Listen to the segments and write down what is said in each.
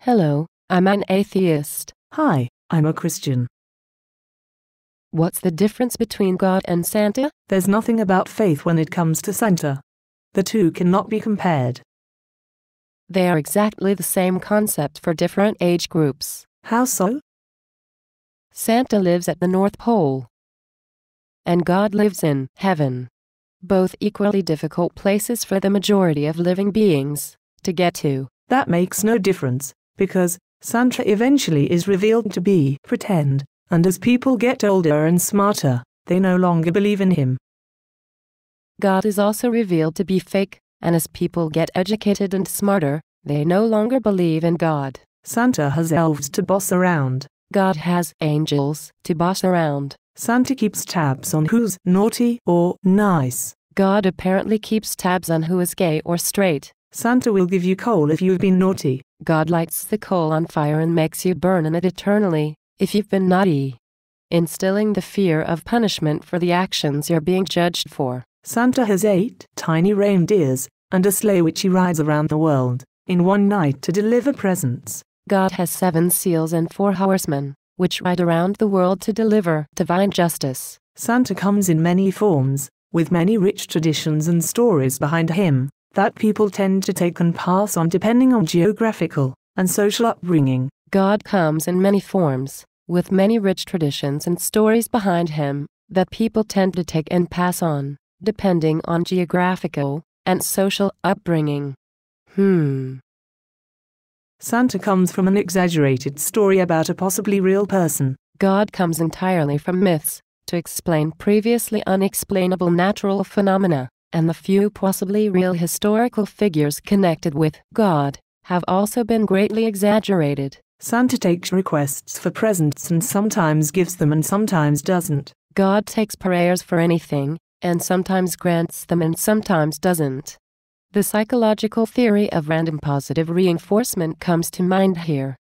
Hello, I'm an atheist. Hi, I'm a Christian. What's the difference between God and Santa? There's nothing about faith when it comes to Santa. The two cannot be compared. They are exactly the same concept for different age groups. How so? Santa lives at the North Pole, and God lives in heaven. Both equally difficult places for the majority of living beings to get to. That makes no difference, because Santa eventually is revealed to be pretend, and as people get older and smarter, they no longer believe in him. God is also revealed to be fake, and as people get educated and smarter, they no longer believe in God. Santa has elves to boss around. God has angels to boss around. Santa keeps tabs on who's naughty or nice. God apparently keeps tabs on who is gay or straight. Santa will give you coal if you've been naughty. God lights the coal on fire and makes you burn in it eternally if you've been naughty, instilling the fear of punishment for the actions you're being judged for. Santa has 8 tiny reindeers and a sleigh which he rides around the world in one night to deliver presents. God has 7 seals and 4 horsemen, which ride around the world to deliver divine justice. Santa comes in many forms, with many rich traditions and stories behind him, that people tend to take and pass on depending on geographical and social upbringing. God comes in many forms, with many rich traditions and stories behind him, that people tend to take and pass on, depending on geographical and social upbringing. Santa comes from an exaggerated story about a possibly real person. God comes entirely from myths, to explain previously unexplainable natural phenomena, and the few possibly real historical figures connected with God have also been greatly exaggerated. Santa takes requests for presents and sometimes gives them and sometimes doesn't. God takes prayers for anything, and sometimes grants them and sometimes doesn't. The psychological theory of random positive reinforcement comes to mind here.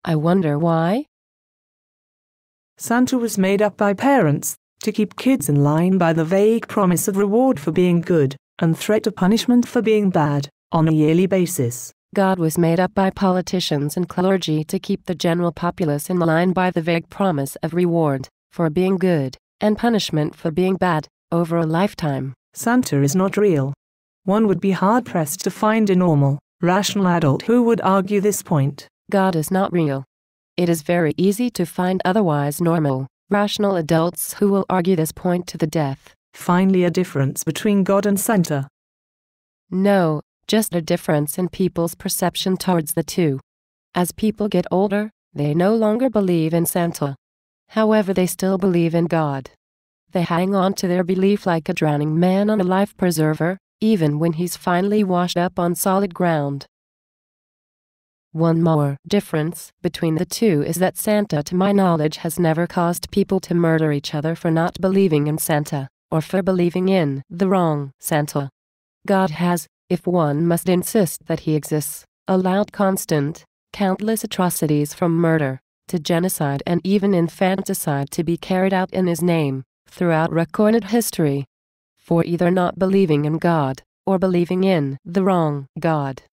I wonder why? Santa was made up by parents to keep kids in line by the vague promise of reward for being good and threat of punishment for being bad on a yearly basis. God was made up by politicians and clergy to keep the general populace in line by the vague promise of reward for being good and punishment for being bad over a lifetime. Santa is not real. One would be hard-pressed to find a normal, rational adult who would argue this point. God is not real. It is very easy to find otherwise normal, rational adults who will argue this point to the death. Finally, a difference between God and Santa. No, just a difference in people's perception towards the two. As people get older, they no longer believe in Santa. However, they still believe in God. They hang on to their belief like a drowning man on a life preserver, even when he's finally washed up on solid ground. One more difference between the two is that Santa, to my knowledge, has never caused people to murder each other for not believing in Santa, or for believing in the wrong Santa. God has, if one must insist that he exists, allowed countless atrocities from murder to genocide and even infanticide to be carried out in his name throughout recorded history, for either not believing in God or believing in the wrong God.